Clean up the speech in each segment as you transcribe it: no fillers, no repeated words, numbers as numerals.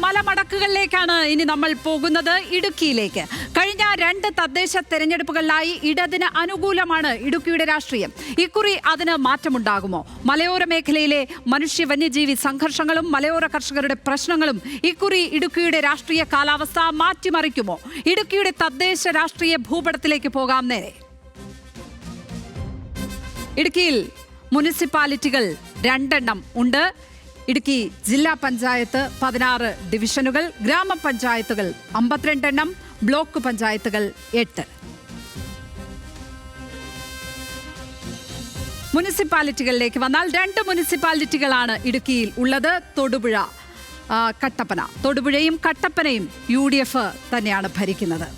മലമടക്കുകളിലേക്കാണ് ഇനി നമ്മൾ പോകുന്നത്. ഇടുക്കിയിലേക്ക്. കഴിഞ്ഞ 2 തദ്ദേശ തെരഞ്ഞെടുപ്പുകളിലായി ഇടതിന് അനുകൂലമാണ് ഇടുക്കിയുടെ രാഷ്ട്രീയം. ഇക്കുറി അതിന് മാറ്റമുണ്ടാകുമോ? മലയോര മേഖലയിലെ മനുഷ്യ വന്യജീവി സംഘർഷങ്ങളും മലയോര കർഷകരുടെ പ്രശ്നങ്ങളും ഇക്കുറി ഇടുക്കിയുടെ രാഷ്ട്രീയ കാലാവസ്ഥ മാറ്റിമറിക്കുമോ? ഇടുക്കിയുടെ തദ്ദേശ രാഷ്ട്രീയ ഭൂപടത്തിലേക്ക് പോകാം നേരെ. ഇടുക്കിയിൽ മുനിസിപ്പാലിറ്റികൾ 2 ഉണ്ട്. ഇടുക്കി ജില്ലാ പഞ്ചായത്ത് 16 ഡിവിഷനുകൾ, ഗ്രാമപഞ്ചായത്തുകൾ 52, ബ്ലോക്ക് പഞ്ചായത്തുകൾ 8. മുനിസിപ്പാലിറ്റികളിലേക്ക് വന്നാൽ 2 മുനിസിപ്പാലിറ്റികളാണ് ഇടുക്കിയിൽ ഉള്ളത്. തൊടുപുഴ, കട്ടപ്പന. തൊടുപുഴയും കട്ടപ്പനയും UDF തന്നെയാണ് ഭരിക്കുന്നത്.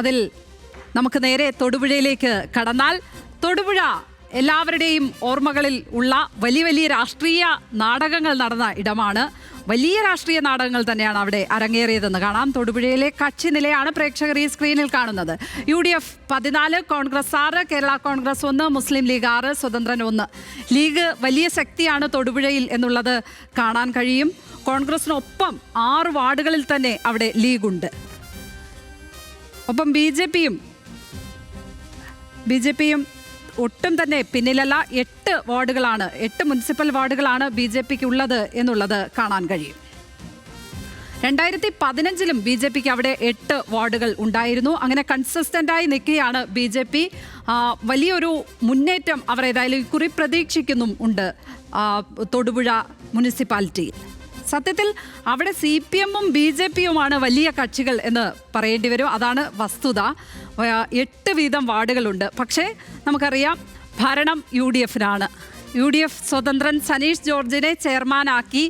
അതിൽ നമുക്ക് നേരെ തൊടുപുഴയിലേക്ക് കടന്നാൽ, തൊടുപുഴ എല്ലാവരുടെയും ഓർമ്മകളിൽ ഉള്ള വലിയ രാഷ്ട്രീയ നാടകങ്ങൾ നടന്ന ഇടമാണ്. വലിയ രാഷ്ട്രീയ നാടകങ്ങൾ തന്നെയാണ് അവിടെ അരങ്ങേറിയതെന്ന് കാണാം. തൊടുപുഴയിലെ കക്ഷി നിലയാണ് പ്രേക്ഷകർ ഈ സ്ക്രീനിൽ കാണുന്നത്. UDF 14, കോൺഗ്രസ് 6, കേരള കോൺഗ്രസ് 1, മുസ്ലിം ലീഗ് 6, സ്വതന്ത്രൻ 1. ലീഗ് വലിയ ശക്തിയാണ് തൊടുപുഴയിൽ എന്നുള്ളത് കാണാൻ കഴിയും. കോൺഗ്രസിനൊപ്പം 6 വാർഡുകളിൽ തന്നെ അവിടെ ലീഗുണ്ട്. ഒപ്പം ബി ജെ പിയും ഒട്ടും തന്നെ പിന്നിലല്ല. 8 വാർഡുകളാണ്, 8 മുനിസിപ്പൽ വാർഡുകളാണ് BJP ഉള്ളത് എന്നുള്ളത് കാണാൻ കഴിയും. 2015-ലും BJP അവിടെ 8 വാർഡുകൾ ഉണ്ടായിരുന്നു. അങ്ങനെ കൺസിസ്റ്റന്റായി നിൽക്കുകയാണ് BJP. വലിയൊരു മുന്നേറ്റം അവർ ഏതായാലും ഇക്കുറി പ്രതീക്ഷിക്കുന്നും ഉണ്ട് തൊടുപുഴ മുനിസിപ്പാലിറ്റിയിൽ. സത്യത്തിൽ അവിടെ CPM-ഉം BJP-യുമാണ് വലിയ കക്ഷികൾ എന്ന് പറയേണ്ടി വരും. അതാണ് വസ്തുത. 8 വീതം വാർഡുകളുണ്ട്. പക്ഷേ നമുക്കറിയാം, ഭരണം UDF-നാണ്. UDF സ്വതന്ത്രൻ സനീഷ് ജോർജിനെ ചെയർമാനാക്കി.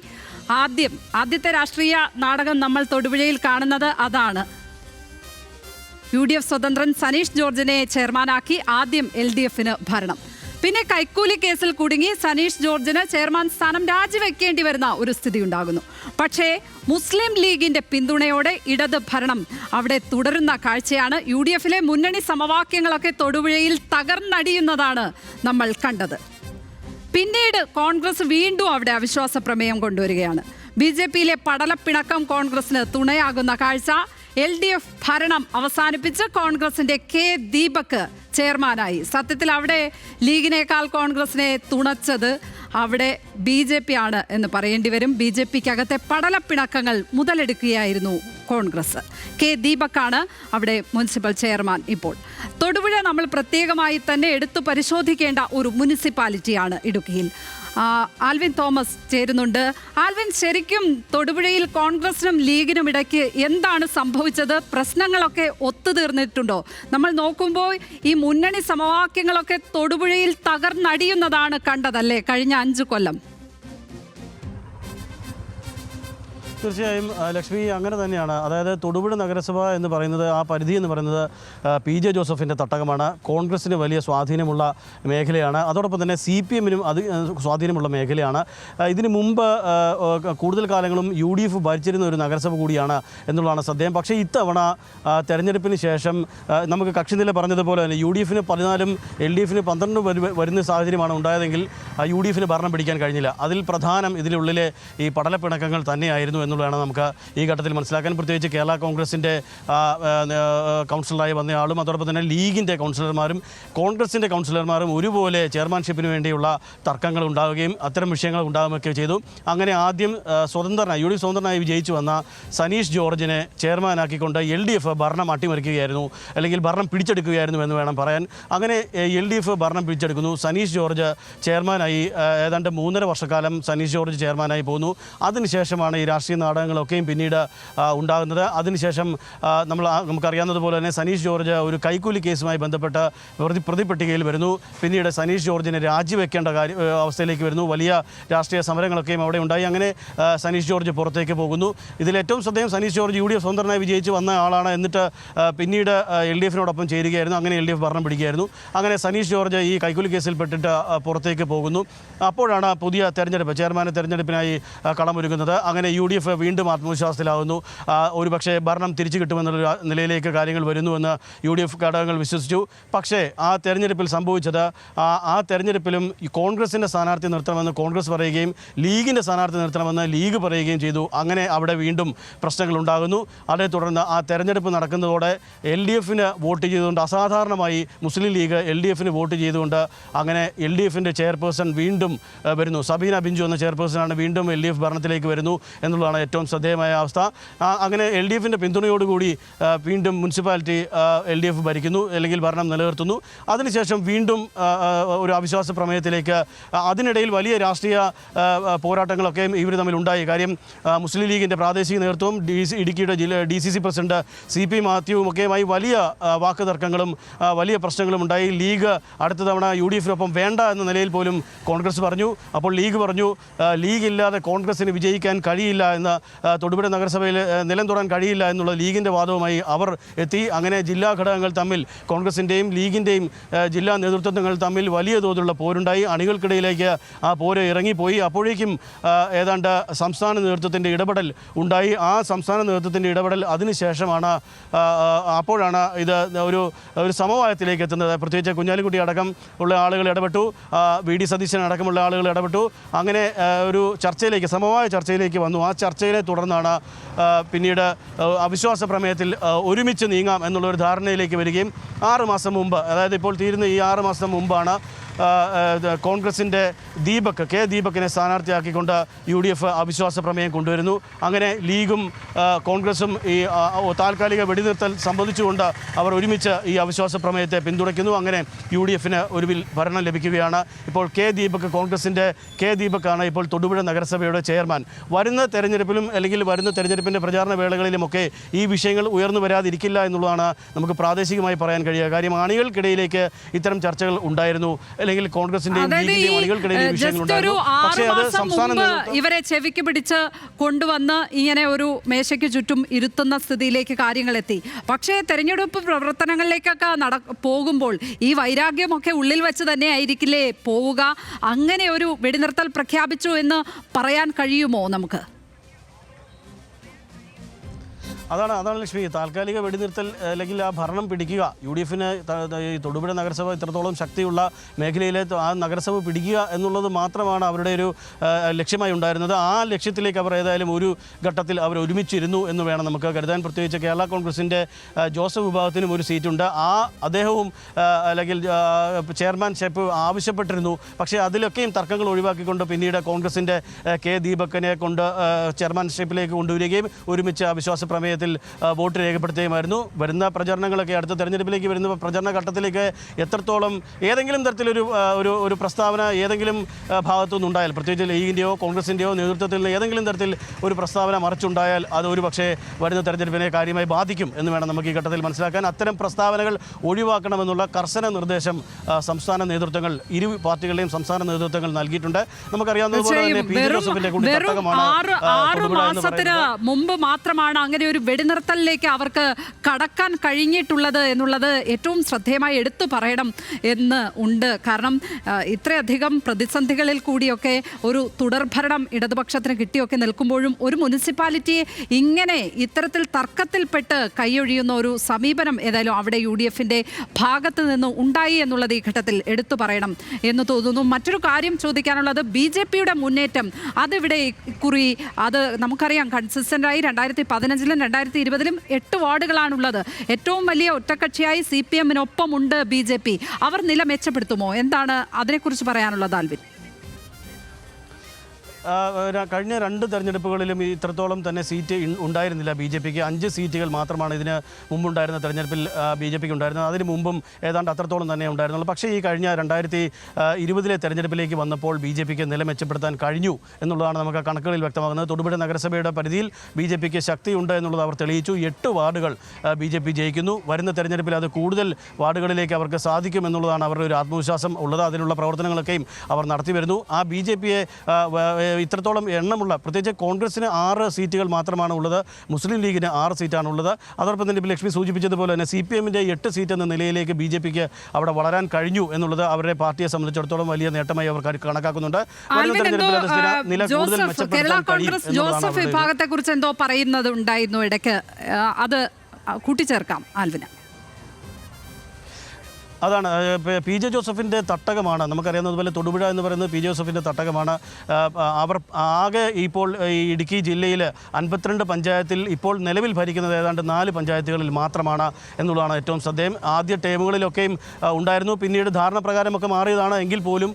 ആദ്യത്തെ രാഷ്ട്രീയ നാടകം നമ്മൾ തൊടുപുഴയിൽ കാണുന്നത് അതാണ്. UDF സ്വതന്ത്രൻ സനീഷ് ജോർജിനെ ചെയർമാനാക്കി. ആദ്യം LDF-ന് ഭരണം. പിന്നെ കൈക്കൂലി കേസിൽ കുടുങ്ങി സനീഷ് ജോർജിന് ചെയർമാൻ സ്ഥാനം രാജിവെക്കേണ്ടി വരുന്ന ഒരു സ്ഥിതി ഉണ്ടാകുന്നു. പക്ഷേ മുസ്ലിം ലീഗിന്റെ പിന്തുണയോടെ ഇടത് ഭരണം അവിടെ തുടരുന്ന കാഴ്ചയാണ്. UDF-ലെ മുന്നണി സമവാക്യങ്ങളൊക്കെ തൊടുപുഴയിൽ തകർന്നടിയുന്നതാണ് നമ്മൾ കണ്ടത്. പിന്നീട് കോൺഗ്രസ് വീണ്ടും അവിടെ അവിശ്വാസ പ്രമേയം കൊണ്ടുവരികയാണ്. BJP-യിലെ പടലപ്പിണക്കം കോൺഗ്രസിന് തുണയാകുന്ന കാഴ്ച. LDF ഭരണം അവസാനിപ്പിച്ച് കോൺഗ്രസിന്റെ K. ദീപക് ചെയർമാനായി. സത്യത്തിൽ അവിടെ ലീഗിനേക്കാൾ കോൺഗ്രസിനെ തുണച്ചത് അവിടെ BJP ആണ് എന്ന് പറയേണ്ടി വരും. BJP-ക്കകത്തെ പടലപ്പിണക്കങ്ങൾ മുതലെടുക്കുകയായിരുന്നു കോൺഗ്രസ്. K. ദീപക്കാണ് അവിടെ മുനിസിപ്പൽ ചെയർമാൻ ഇപ്പോൾ. തൊടുപുഴ നമ്മൾ പ്രത്യേകമായി തന്നെ എടുത്തു പരിശോധിക്കേണ്ട ഒരു മുനിസിപ്പാലിറ്റിയാണ് ഇടുക്കിയിൽ. ആൽവിൻ തോമസ് ചേരുന്നുണ്ട്. ആൽവിൻ, ശരിക്കും തൊടുപുഴയിൽ കോൺഗ്രസിനും ലീഗിനും ഇടയ്ക്ക് എന്താണ് സംഭവിച്ചത്? പ്രശ്നങ്ങളൊക്കെ ഒത്തുതീർന്നിട്ടുണ്ടോ? നമ്മൾ നോക്കുമ്പോൾ ഈ മുന്നണി സമവാക്യങ്ങളൊക്കെ തൊടുപുഴയിൽ തകർന്നടിയുന്നതാണ് കണ്ടതല്ലേ കഴിഞ്ഞ 5 കൊല്ലം? തീർച്ചയായും ലക്ഷ്മി, അങ്ങനെ തന്നെയാണ്. അതായത് തൊടുപുഴ നഗരസഭ എന്ന് പറയുന്നത്, ആ പരിധി എന്ന് പറയുന്നത് PJ ജോസഫിൻ്റെ തട്ടകമാണ്. കോൺഗ്രസിന് വലിയ സ്വാധീനമുള്ള മേഖലയാണ്. അതോടൊപ്പം തന്നെ CPM-നും അത് സ്വാധീനമുള്ള മേഖലയാണ്. ഇതിനു മുമ്പ് കൂടുതൽ കാലങ്ങളും UDF ഭരിച്ചിരുന്ന ഒരു നഗരസഭ കൂടിയാണ് എന്നുള്ളതാണ് ശ്രദ്ധേയം. പക്ഷേ ഇത്തവണ തെരഞ്ഞെടുപ്പിന് ശേഷം നമുക്ക് കക്ഷിനില പറഞ്ഞതുപോലെ തന്നെ UDF-ന് 14-ഉം LDF-ന് 12 വരുന്ന സാഹചര്യമാണ് ഉണ്ടായതെങ്കിൽ UDF-ന് ഭരണം പിടിക്കാൻ കഴിഞ്ഞില്ല. അതിൽ പ്രധാനം ഇതിനുള്ളിലെ ഈ പടലപ്പിണക്കങ്ങൾ തന്നെയായിരുന്നു എന്നുള്ളതാണ് നമുക്ക് ഈ ഘട്ടത്തിൽ മനസ്സിലാക്കാൻ. പ്രത്യേകിച്ച് കേരള കോൺഗ്രസിൻ്റെ കൗൺസിലറായി വന്നയാളും അതോടൊപ്പം തന്നെ ലീഗിൻ്റെ കൗൺസിലർമാരും കോൺഗ്രസിൻ്റെ കൗൺസിലർമാരും ഒരുപോലെ ചെയർമാൻഷിപ്പിന് വേണ്ടിയുള്ള തർക്കങ്ങൾ ഉണ്ടാവുകയും അത്തരം വിഷയങ്ങൾ ഉണ്ടാവുകയൊക്കെ ചെയ്തു. അങ്ങനെ ആദ്യം UDF സ്വതന്ത്രനായി വിജയിച്ചു വന്ന സനീഷ് ജോർജിനെ ചെയർമാനാക്കിക്കൊണ്ട് LDF ഭരണം അട്ടിമറിക്കുകയായിരുന്നു, അല്ലെങ്കിൽ ഭരണം പിടിച്ചെടുക്കുകയായിരുന്നു എന്ന് വേണം പറയാൻ. അങ്ങനെ LDF ഭരണം പിടിച്ചെടുക്കുന്നു. സനീഷ് ജോർജ് ചെയർമാനായി. ഏതാണ്ട് 3.5 വർഷക്കാലം സനീഷ് ജോർജ് ചെയർമാനായി പോകുന്നു. അതിനുശേഷമാണ് ഈ രാഷ്ട്രീയ നാടകങ്ങളൊക്കെയും പിന്നീട് ഉണ്ടാകുന്നത്. അതിനുശേഷം നമുക്കറിയാവുന്നതുപോലെ തന്നെ സനീഷ് ജോർജ് ഒരു കൈക്കൂലി കേസുമായി ബന്ധപ്പെട്ട് പ്രതിപട്ടികയിൽ വരുന്നു. പിന്നീട് സനീഷ് ജോർജിനെ രാജിവെക്കേണ്ട അവസ്ഥയിലേക്ക് വരുന്നു. വലിയ രാഷ്ട്രീയ സമരങ്ങളൊക്കെയും അവിടെ ഉണ്ടായി. അങ്ങനെ സനീഷ് ജോർജ് പുറത്തേക്ക് പോകുന്നു. ഇതിലേറ്റവും ശ്രദ്ധേയം, സനീഷ് ജോർജ് UDF സ്വതന്ത്രനായി വിജയിച്ച് വന്ന ആളാണ്. എന്നിട്ട് പിന്നീട് LDF-നോടൊപ്പം ചേരുകയായിരുന്നു. അങ്ങനെ LDF ഭരണം പിടിക്കുകയായിരുന്നു. അങ്ങനെ സനീഷ് ജോർജ് ഈ കൈക്കൂലി കേസിൽപ്പെട്ടിട്ട് പുറത്തേക്ക് പോകുന്നു. അപ്പോഴാണ് പുതിയ തെരഞ്ഞെടുപ്പ്, ചെയർമാൻ തെരഞ്ഞെടുപ്പിനായി കളമൊരുങ്ങുന്നത്. അങ്ങനെ UDF LDF വീണ്ടും ആത്മവിശ്വാസത്തിലാവുന്നു. ഒരുപക്ഷെ ഭരണം തിരിച്ചു കിട്ടുമെന്നുള്ള നിലയിലേക്ക് കാര്യങ്ങൾ വരുന്നുവെന്ന് UDF ഘടകങ്ങൾ വിശ്വസിച്ചു. പക്ഷേ ആ തെരഞ്ഞെടുപ്പിൽ സംഭവിച്ചത് ആ തെരഞ്ഞെടുപ്പിലും കോൺഗ്രസിൻ്റെ സ്ഥാനാർത്ഥി നിർത്തണമെന്ന് കോൺഗ്രസ് പറയുകയും ലീഗിൻ്റെ സ്ഥാനാർത്ഥി നിർത്തണമെന്ന് ലീഗ് പറയുകയും ചെയ്തു. അങ്ങനെ അവിടെ വീണ്ടും പ്രശ്നങ്ങൾ ഉണ്ടാകുന്നു. അതേ തുടർന്ന് ആ തെരഞ്ഞെടുപ്പ് നടക്കുന്നതോടെ LDFന് വോട്ട് ചെയ്തുകൊണ്ട് അസാധാരണമായി മുസ്ലിം ലീഗ് LDFന് വോട്ട് ചെയ്തുകൊണ്ട് അങ്ങനെ LDFൻ്റെ ചെയർപേഴ്സൺ വീണ്ടും വരുന്നു. സബീന ബിഞ്ചു എന്ന ചെയർപേഴ്സണാണ് വീണ്ടും LDF ഭരണത്തിലേക്ക് വരുന്നു എന്നുള്ളതാണ് ഏറ്റവും ശ്രദ്ധേയമായ അവസ്ഥ. അങ്ങനെ LDFൻ്റെ പിന്തുണയോടുകൂടി വീണ്ടും മുനിസിപ്പാലിറ്റി LDF ഭരിക്കുന്നു, അല്ലെങ്കിൽ ഭരണം നിലനിർത്തുന്നു. അതിനുശേഷം വീണ്ടും ഒരു അവിശ്വാസ പ്രമേയത്തിലേക്ക്, അതിനിടയിൽ വലിയ രാഷ്ട്രീയ പോരാട്ടങ്ങളൊക്കെ ഇവർ തമ്മിൽ ഉണ്ടായി. കാര്യം മുസ്ലിം ലീഗിൻ്റെ പ്രാദേശിക നേതൃത്വവും ഇടുക്കിയുടെ DCC പ്രസിഡന്റ് CP മാത്യുവും ഒക്കെയുമായി വലിയ വാക്കുതർക്കങ്ങളും വലിയ പ്രശ്നങ്ങളും ഉണ്ടായി. ലീഗ് അടുത്ത തവണ UDFനൊപ്പം വേണ്ട എന്ന നിലയിൽ പോലും കോൺഗ്രസ് പറഞ്ഞു. അപ്പോൾ ലീഗ് പറഞ്ഞു ലീഗ് ഇല്ലാതെ കോൺഗ്രസിന് വിജയിക്കാൻ കഴിയില്ല എന്ന്, തൊടുപുഴ നഗരസഭയിൽ നിലം തൊടാൻ കഴിയില്ല എന്നുള്ള ലീഗിൻ്റെ വാദവുമായി അവർ എത്തി. അങ്ങനെ ജില്ലാ ഘടകങ്ങൾ തമ്മിൽ, കോൺഗ്രസിൻ്റെയും ലീഗിൻ്റെയും ജില്ലാ നേതൃത്വങ്ങൾ തമ്മിൽ വലിയ തോതിലുള്ള പോരുണ്ടായി. അണികൾക്കിടയിലേക്ക് ആ പോര് ഇറങ്ങിപ്പോയി. അപ്പോഴേക്കും ഏതാണ്ട് സംസ്ഥാന നേതൃത്വത്തിൻ്റെ ഇടപെടൽ ഉണ്ടായി. ആ സംസ്ഥാന നേതൃത്വത്തിൻ്റെ ഇടപെടൽ അതിനുശേഷമാണ്, അപ്പോഴാണ് ഇത് ഒരു സമവായത്തിലേക്ക് എത്തുന്നത്. പ്രത്യേകിച്ച് കുഞ്ഞാലിക്കുട്ടി അടക്കം ഉള്ള ആളുകൾ ഇടപെട്ടു, VD സതീശൻ അടക്കമുള്ള ആളുകൾ ഇടപെട്ടു. അങ്ങനെ ഒരു ചർച്ചയിലേക്ക്, സമവായ ചർച്ചയിലേക്ക് വന്നു. ആ ചർച്ചയെ തുടർന്നാണ് പിന്നീട് അവിശ്വാസ പ്രമേയത്തിൽ ഒരുമിച്ച് നീങ്ങാം എന്നുള്ളൊരു ധാരണയിലേക്ക് വരികയും 6 മാസം മുമ്പ്, അതായത് ഇപ്പോൾ തീരുന്ന ഈ 6 മാസം മുമ്പാണ് കോൺഗ്രസിൻ്റെ കെ ദീപകിനെ സ്ഥാനാർത്ഥിയാക്കിക്കൊണ്ട് UDF അവിശ്വാസ പ്രമേയം കൊണ്ടുവരുന്നു. അങ്ങനെ ലീഗും കോൺഗ്രസും ഈ താൽക്കാലിക വെടിനിർത്തൽ സംബന്ധിച്ചുകൊണ്ട് അവർ ഒരുമിച്ച് ഈ അവിശ്വാസ പ്രമേയത്തെ പിന്തുണയ്ക്കുന്നു. അങ്ങനെ UDFന് ഒടുവിൽ ഭരണം ലഭിക്കുകയാണ്. ഇപ്പോൾ കോൺഗ്രസിൻ്റെ കെ ദീപക്കാണ് ഇപ്പോൾ തൊടുപുഴ നഗരസഭയുടെ ചെയർമാൻ. വരുന്ന തെരഞ്ഞെടുപ്പിലും അല്ലെങ്കിൽ വരുന്ന തെരഞ്ഞെടുപ്പിൻ്റെ പ്രചാരണ വേളകളിലുമൊക്കെ ഈ വിഷയങ്ങൾ ഉയർന്നു വരാതിരിക്കില്ല എന്നുള്ളതാണ് നമുക്ക് പ്രാദേശികമായി പറയാൻ കഴിയുക. കാര്യം അണികൾക്കിടയിലേക്ക് ഇത്തരം ചർച്ചകൾ ഉണ്ടായിരുന്നു, അല്ലെങ്കിൽ കോൺഗ്രസിന്റെയും ലീഗിന്റെയും അണികൾക്കിടയിൽ വിഷയങ്ങളുണ്ടായിരുന്നു. പക്ഷേ അത് സംസ്ഥാന ഇവരെ ചെവിക്ക് പിടിച്ച് കൊണ്ടുവന്ന് ഇങ്ങനെ ഒരു മേശയ്ക്ക് ചുറ്റും ഇരുത്തുന്ന സ്ഥിതിയിലേക്ക് കാര്യങ്ങൾ എത്തി. പക്ഷേ തെരഞ്ഞെടുപ്പ് പ്രവർത്തനങ്ങളിലേക്കൊക്കെ പോകുമ്പോൾ ഈ വൈരാഗ്യമൊക്കെ ഉള്ളിൽ വെച്ച് തന്നെ ആയിരിക്കില്ലേ പോവുക? അങ്ങനെ ഒരു വെടിനിർത്തൽ പ്രഖ്യാപിച്ചു എന്ന് പറയാൻ കഴിയുമോ നമുക്ക്? അതാണ് ലക്ഷ്മി, താൽക്കാലിക വെടിനിർത്തൽ അല്ലെങ്കിൽ ആ ഭരണം പിടിക്കുക. UDFന് ഈ തൊടുപുഴ നഗരസഭ ഇത്രത്തോളം ശക്തിയുള്ള മേഖലയിലെ ആ നഗരസഭ പിടിക്കുക എന്നുള്ളത് മാത്രമാണ് അവരുടെ ഒരു ലക്ഷ്യമായി ഉണ്ടായിരുന്നത്. ആ ലക്ഷ്യത്തിലേക്ക് അവർ ഏതായാലും ഒരു ഘട്ടത്തിൽ അവർ ഒരുമിച്ചിരുന്നു എന്ന് വേണം നമുക്ക് കരുതാൻ. പ്രത്യേകിച്ച് കേരള കോൺഗ്രസിൻ്റെ ജോസഫ് വിഭാഗത്തിനും ഒരു സീറ്റുണ്ട്. അല്ലെങ്കിൽ ചെയർമാൻഷിപ്പ് ആവശ്യപ്പെട്ടിരുന്നു. പക്ഷേ അതിലൊക്കെയും തർക്കങ്ങൾ ഒഴിവാക്കിക്കൊണ്ട് പിന്നീട് കോൺഗ്രസിൻ്റെ കെ ദീപകിനെ കൊണ്ട് ചെയർമാൻഷിപ്പിലേക്ക് കൊണ്ടുവരികയും ഒരുമിച്ച് അവിശ്വാസ പ്രമേയത്തിൽ വോട്ട് രേഖപ്പെടുത്തുകയുമായിരുന്നു. വരുന്ന പ്രചരണങ്ങളൊക്കെ, അടുത്ത തെരഞ്ഞെടുപ്പിലേക്ക് വരുന്ന പ്രചരണ ഘട്ടത്തിലേക്ക് എത്രത്തോളം ഏതെങ്കിലും തരത്തിലൊരു ഒരു പ്രസ്താവന ഏതെങ്കിലും ഭാഗത്തുനിന്ന് ഉണ്ടായാൽ, പ്രത്യേകിച്ച് ലീഗിൻ്റെയോ കോൺഗ്രസിൻ്റെയോ നേതൃത്വത്തിൽ നിന്ന് ഏതെങ്കിലും തരത്തിൽ ഒരു പ്രസ്താവന മറിച്ചുണ്ടായാൽ അത് ഒരു പക്ഷേ വരുന്ന തെരഞ്ഞെടുപ്പിനെ കാര്യമായി ബാധിക്കും എന്ന് വേണം നമുക്ക് ഈ ഘട്ടത്തിൽ മനസ്സിലാക്കാൻ. അത്തരം പ്രസ്താവനകൾ ഒഴിവാക്കണമെന്നുള്ള കർശന നിർദ്ദേശം സംസ്ഥാന നേതൃത്വങ്ങൾ, ഇരു പാർട്ടികളുടെയും സംസ്ഥാന നേതൃത്വങ്ങൾ നൽകിയിട്ടുണ്ട്. നമുക്കറിയാവുന്നതുപോലെ തന്നെ PJ ജോസഫിന്റെ കൂടി തട്ടകമാണ്. 6 മാസത്തിന് മുമ്പ് മാത്രമാണ് അങ്ങനെ ഒരു വെടിനിർത്തലിലേക്ക് അവർക്ക് കടക്കാൻ കഴിഞ്ഞിട്ടുള്ളത് എന്നുള്ളത് ഏറ്റവും ശ്രദ്ധേയമായി എടുത്തു പറയണം എന്ന് ഉണ്ട്. കാരണം ഇത്രയധികം പ്രതിസന്ധികളിൽ കൂടിയൊക്കെ ഒരു തുടർഭരണം ഇടതുപക്ഷത്തിന് കിട്ടിയൊക്കെ നിൽക്കുമ്പോഴും ഒരു മുനിസിപ്പാലിറ്റിയെ ഇങ്ങനെ ഇത്തരത്തിൽ തർക്കത്തിൽപ്പെട്ട് കൈയൊഴിയുന്ന ഒരു സമീപനം ഏതായാലും അവിടെ UDFന്റെ ഭാഗത്ത് നിന്ന് ഉണ്ടായി എന്നുള്ളത് ഈ ഘട്ടത്തിൽ എടുത്തു പറയണം എന്ന് തോന്നുന്നു. മറ്റൊരു കാര്യം ചോദിക്കാനുള്ളത്, BJPയുടെ മുന്നേറ്റം അതിവിടെ ഇക്കുറി അത് നമുക്കറിയാം കൺസിസ്റ്റൻ്റായി 2015-ലും 2020-ലും 8 വാർഡുകളാണുള്ളത്. ഏറ്റവും വലിയ ഒറ്റക്കക്ഷിയായി CPM-നൊപ്പമുണ്ട് BJP. അവർ നില മെച്ചപ്പെടുത്തുമോ? എന്താണ് അതിനെക്കുറിച്ച് പറയാനുള്ളത് ആൽവിൻ? കഴിഞ്ഞ 2 തെരഞ്ഞെടുപ്പുകളിലും ഇത്രത്തോളം തന്നെ സീറ്റ് ഉണ്ടായിരുന്നില്ല BJPക്ക്. 5 സീറ്റുകൾ മാത്രമാണ് ഇതിന് മുമ്പുണ്ടായിരുന്ന തെരഞ്ഞെടുപ്പിൽ BJPക്ക് ഉണ്ടായിരുന്നത്. അതിന് മുമ്പും ഏതാണ്ട് അത്രത്തോളം തന്നെ ഉണ്ടായിരുന്നുള്ളൂ. പക്ഷേ ഈ കഴിഞ്ഞ 2020-ലെ തെരഞ്ഞെടുപ്പിലേക്ക് വന്നപ്പോൾ BJPക്ക് നില മെച്ചപ്പെടുത്താൻ കഴിഞ്ഞു എന്നുള്ളതാണ് നമുക്ക് കണക്കുകളിൽ വ്യക്തമാകുന്നത്. തൊടുപുഴ നഗരസഭയുടെ പരിധിയിൽ BJPക്ക് ശക്തിയുണ്ട് എന്നുള്ളത് അവർ തെളിയിച്ചു. 8 വാർഡുകൾ BJP ജയിക്കുന്നു. വരുന്ന തെരഞ്ഞെടുപ്പിൽ അത് കൂടുതൽ വാർഡുകളിലേക്ക് അവർക്ക് സാധിക്കുമെന്നുള്ളതാണ് അവരുടെ ഒരു ആത്മവിശ്വാസം ഉള്ളത്. അതിനുള്ള പ്രവർത്തനങ്ങളൊക്കെയും അവർ നടത്തി വരുന്നു. ആ BJPയെ ഇത്രത്തോളം എണ്ണമുള്ള, പ്രത്യേകിച്ച് കോൺഗ്രസിന് 6 സീറ്റുകൾ മാത്രമാണ് ഉള്ളത്, മുസ്ലിം ലീഗിന് 6 സീറ്റാണുള്ളത്. അതോടൊപ്പം തന്നെ ഇപ്പോൾ ലക്ഷ്മി സൂചിപ്പിച്ചതുപോലെ തന്നെ CPM-ന്റെ 8 സീറ്റ് എന്ന നിലയിലേക്ക് BJP-ക്ക് അവിടെ വളരാൻ കഴിഞ്ഞു എന്നുള്ളത് അവരുടെ പാർട്ടിയെ സംബന്ധിച്ചിടത്തോളം വലിയ നേട്ടമായി അവർ കണക്കാക്കുന്നുണ്ട്. കേരള കോൺഗ്രസ് ജോസഫ് വിഭാഗത്തെ കുറിച്ച് എന്തോ പറയുന്നതുണ്ടായിരുന്നു ഇടയ്ക്ക്, അത് കൂട്ടിച്ചേർക്കാം ആൽവിന്. അതാണ് PJ ജോസഫിൻ്റെ തട്ടകമാണ്. നമുക്കറിയാവുന്നതുപോലെ തൊടുപുഴ എന്ന് പറയുന്നത് PJ ജോസഫിൻ്റെ തട്ടകമാണ്. അവർ ആകെ ഇപ്പോൾ ഈ ഇടുക്കി ജില്ലയിൽ 52 പഞ്ചായത്തിൽ ഇപ്പോൾ നിലവിൽ ഭരിക്കുന്നത് ഏതാണ്ട് 4 പഞ്ചായത്തുകളിൽ മാത്രമാണ് എന്നുള്ളതാണ് ഏറ്റവും ശ്രദ്ധേയം. ആദ്യ ടേമുകളിലൊക്കെയും ഉണ്ടായിരുന്നു, പിന്നീട് ധാരണ പ്രകാരമൊക്കെ മാറിയതാണ്. എങ്കിൽ പോലും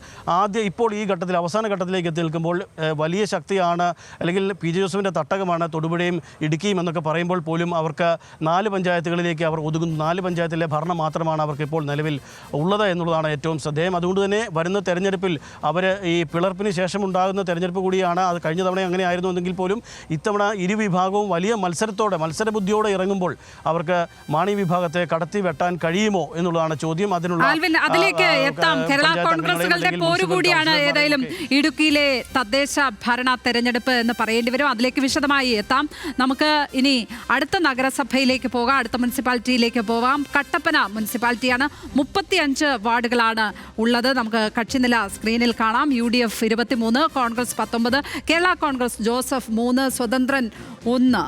ഇപ്പോൾ ഈ ഘട്ടത്തിൽ അവസാന ഘട്ടത്തിലേക്ക് എത്തി നിൽക്കുമ്പോൾ വലിയ ശക്തിയാണ്, അല്ലെങ്കിൽ PJ ജോസഫിൻ്റെ തട്ടകമാണ് തൊടുപുഴയും ഇടുക്കിയും എന്നൊക്കെ പറയുമ്പോൾ പോലും അവർക്ക് 4 പഞ്ചായത്തുകളിലേക്ക് അവർ ഒതുങ്ങുന്നു. 4 പഞ്ചായത്തിലെ ഭരണം മാത്രമാണ് അവർക്ക് ഇപ്പോൾ നിലവിൽ ഉള്ളത് എന്നുള്ളതാണ് ഏറ്റവും ശ്രദ്ധേയം. അതുകൊണ്ട് തന്നെ വരുന്ന തെരഞ്ഞെടുപ്പിൽ അവർ ഈ പിളർപ്പിന് ശേഷം ഉണ്ടാകുന്ന തെരഞ്ഞെടുപ്പ് കൂടിയാണ്. അത് കഴിഞ്ഞ തവണ അങ്ങനെ ആയിരുന്നുവെങ്കിൽ പോലും ഇത്തവണ ഇരുവിഭാഗവും വലിയ മത്സരബുദ്ധിയോടെ ഇറങ്ങുമ്പോൾ അവർക്ക് മാണി വിഭാഗത്തെ കടത്തി വെട്ടാൻ കഴിയുമോ എന്നുള്ളതാണ് ചോദ്യം. അതിലേക്ക് എത്താം. കേരള കോൺഗ്രസുകളുടെ പോരുകൂടിയാണ് ഏതായാലും ഇടുക്കിയിലെ തദ്ദേശ ഭരണ തെരഞ്ഞെടുപ്പ് എന്ന് പറയേണ്ടി വരും. അതിലേക്ക് വിശദമായി എത്താം. നമുക്ക് ഇനി അടുത്ത നഗരസഭയിലേക്ക് പോകാം, അടുത്ത മുനിസിപ്പാലിറ്റിയിലേക്ക് പോകാം. കട്ടപ്പന മുനിസിപ്പാലിറ്റിയാണ്. 35 വാർഡുകളാണ് ഉള്ളത്. നമുക്ക് കക്ഷിനില സ്ക്രീനിൽ കാണാം. UDF 23, Congress 19, Kerala Congress Joseph 3, സ്വതന്ത്രൻ 1.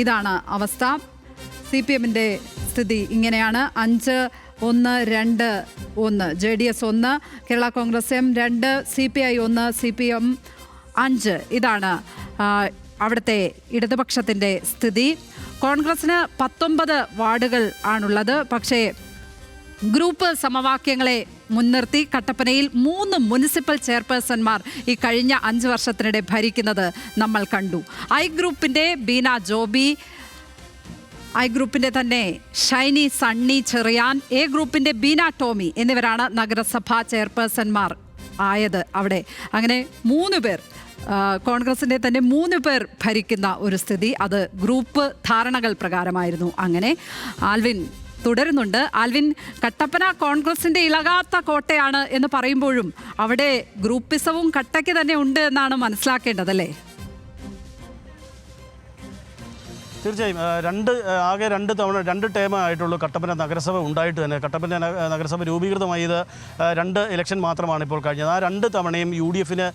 ഇതാണ് അവസ്ഥ. CPM-ന്റെ സ്ഥിതി ഇങ്ങനെയാണ്. 5, 1, 2, 1, JDS 1, Kerala Congress M 2, CPI 1, CPM 5. ഇതാണ് അവിടുത്തെ ഇടതുപക്ഷത്തിൻ്റെ സ്ഥിതി. കോൺഗ്രസിന് 19 വാർഡുകൾ ആണുള്ളത്. പക്ഷേ ഗ്രൂപ്പ് സമവാക്യങ്ങളെ മുൻനിർത്തി കട്ടപ്പനയിൽ 3 മുനിസിപ്പൽ ചെയർപേഴ്സൺമാർ ഈ കഴിഞ്ഞ 5 വർഷത്തിനിടെ ഭരിക്കുന്നത് നമ്മൾ കണ്ടു. ഐ ഗ്രൂപ്പിൻ്റെ ബീന ജോബി, ഐ ഗ്രൂപ്പിൻ്റെ തന്നെ ഷൈനി സണ്ണി ചെറിയാൻ, എ ഗ്രൂപ്പിൻ്റെ ബീന ടോമി എന്നിവരാണ് നഗരസഭാ ചെയർപേഴ്സൺമാർ ആയത് അവിടെ. അങ്ങനെ 3 പേർ, കോൺഗ്രസിൻ്റെ തന്നെ 3 പേർ ഭരിക്കുന്ന ഒരു സ്ഥിതി. അത് ഗ്രൂപ്പ് ധാരണകൾ പ്രകാരമായിരുന്നു. അങ്ങനെ ആൽവിൻ തുടരുന്നുണ്ട്. ആൽവിൻ, കട്ടപ്പന കോൺഗ്രസിൻ്റെ ഇളകാത്ത കോട്ടയാണ് എന്ന് പറയുമ്പോഴും അവിടെ ഗ്രൂപ്പിസവും കട്ടയ്ക്ക് തന്നെ ഉണ്ട് എന്നാണ് മനസ്സിലാക്കേണ്ടതല്ലേ? തീർച്ചയായും ആകെ 2 ടേം ആയിട്ടുള്ളൂ കട്ടപ്പന നഗരസഭ ഉണ്ടായിട്ട് തന്നെ. കട്ടപ്പന നഗരസഭ രൂപീകൃതമായത് 2 ഇലക്ഷൻ മാത്രമാണ് ഇപ്പോൾ കഴിഞ്ഞത്. ആ 2 തവണയും UDF-ന്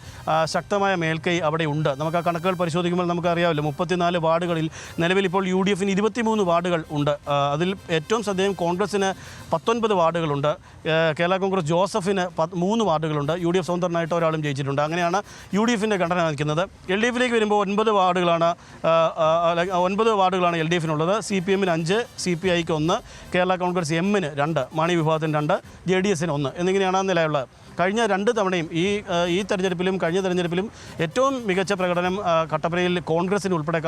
ശക്തമായ മേൽക്കൈ അവിടെ ഉണ്ട്. നമുക്ക് ആ കണക്കുകൾ പരിശോധിക്കുമ്പോൾ നമുക്കറിയാമല്ലോ, 34 വാർഡുകളിൽ നിലവിൽ ഇപ്പോൾ UDF-ന് 23 വാർഡുകൾ ഉണ്ട്. അതിൽ ഏറ്റവും ശ്രദ്ധേയം കോൺഗ്രസിന് 19 വാർഡുകളുണ്ട്, കേരള കോൺഗ്രസ് ജോസഫിന് 3 വാർഡുകളുണ്ട്, UDF സ്വതന്ത്രനായിട്ട് ഒരാളും ജയിച്ചിട്ടുണ്ട്. അങ്ങനെയാണ് UDF-ൻ്റെ ഘടന നിൽക്കുന്നത്. LDF-ലേക്ക് വരുമ്പോൾ 9 വാർഡുകളാണ് LDF-നുള്ളത്. CPM-ന് 5, CPI-ക്ക് 1, കേരള കോൺഗ്രസ് M-ന് 2, മാണി വിഭാഗത്തിന് 2, JDS-ന് 1 എന്നിങ്ങനെയാണ് ആ നിലയുള്ളത്. കഴിഞ്ഞ 2 തവണയും ഈ തെരഞ്ഞെടുപ്പിലും കഴിഞ്ഞ തെരഞ്ഞെടുപ്പിലും ഏറ്റവും മികച്ച പ്രകടനം കട്ടപ്പനയിൽ കോൺഗ്രസിന് ഉൾപ്പെടെ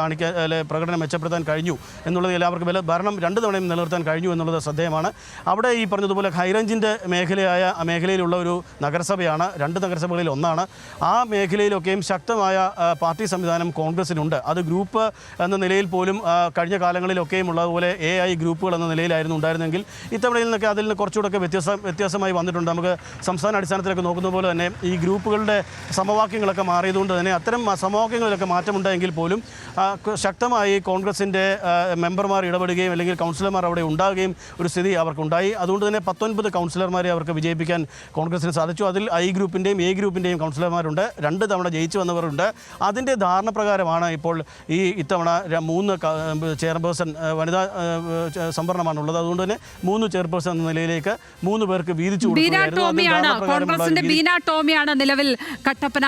പ്രകടനം മെച്ചപ്പെടുത്താൻ കഴിഞ്ഞു എന്നുള്ളത് എല്ലാവർക്കും ഭരണം 2 തവണയും നിലനിർത്താൻ കഴിഞ്ഞു എന്നുള്ളത് ശ്രദ്ധേയമാണ്. അവിടെ ഈ പറഞ്ഞതുപോലെ ഹൈറേഞ്ചിൻ്റെ മേഖലയിലുള്ള ഒരു നഗരസഭയാണ്, 2 നഗരസഭകളിൽ ഒന്നാണ്. ആ മേഖലയിലൊക്കെയും ശക്തമായ പാർട്ടി സംവിധാനം കോൺഗ്രസിനുണ്ട്. അത് ഗ്രൂപ്പ് എന്ന നിലയിൽ പോലും കഴിഞ്ഞ കാലങ്ങളിലൊക്കെയും ഉള്ളതുപോലെ AI ഗ്രൂപ്പുകൾ എന്ന നിലയിലായിരുന്നു ഉണ്ടായിരുന്നെങ്കിൽ ഇത്തവണയിൽ നിന്നൊക്കെ അതിൽ നിന്ന് കുറച്ചുകൂടെ വ്യത്യാസമായി വന്നിട്ടുണ്ട്. നമുക്ക് സംസ്ഥാന അടിസ്ഥാനത്തിലൊക്കെ നോക്കുന്ന പോലെ തന്നെ ഈ ഗ്രൂപ്പുകളുടെ സമവാക്യങ്ങളൊക്കെ മാറിയതുകൊണ്ട് തന്നെ അത്തരം സമവാക്യങ്ങളിലൊക്കെ മാറ്റമുണ്ടെങ്കിൽ പോലും ശക്തമായി കോൺഗ്രസിൻ്റെ മെമ്പർമാർ ഇടപെടുകയും അല്ലെങ്കിൽ കൗൺസിലർമാർ അവിടെ ഉണ്ടാകുകയും ഒരു സ്ഥിതി അവർക്കുണ്ടായി. അതുകൊണ്ട് തന്നെ 19 കൗൺസിലർമാരെ അവർക്ക് വിജയിപ്പിക്കാൻ കോൺഗ്രസിന് സാധിച്ചു. അതിൽ I ഗ്രൂപ്പിൻ്റെയും A ഗ്രൂപ്പിൻ്റെയും കൗൺസിലർമാരുണ്ട്, 2 തവണ ജയിച്ചു വന്നവരുണ്ട്. അതിൻ്റെ ധാരണ പ്രകാരമാണ് ഇപ്പോൾ ഇത്തവണ 3 ചെയർപേഴ്സൺ വനിതാ സംവരണമാണുള്ളത്. അതുകൊണ്ട് തന്നെ 3 ചെയർപേഴ്സൺ എന്ന നിലയിലേക്ക് 3 പേർക്ക് വീതിച്ചു കൊടുക്കുകയായിരുന്നു. കോൺഗ്രസിന്റെ ബീന ടോമിയാണ് നിലവിൽ കട്ടപ്പന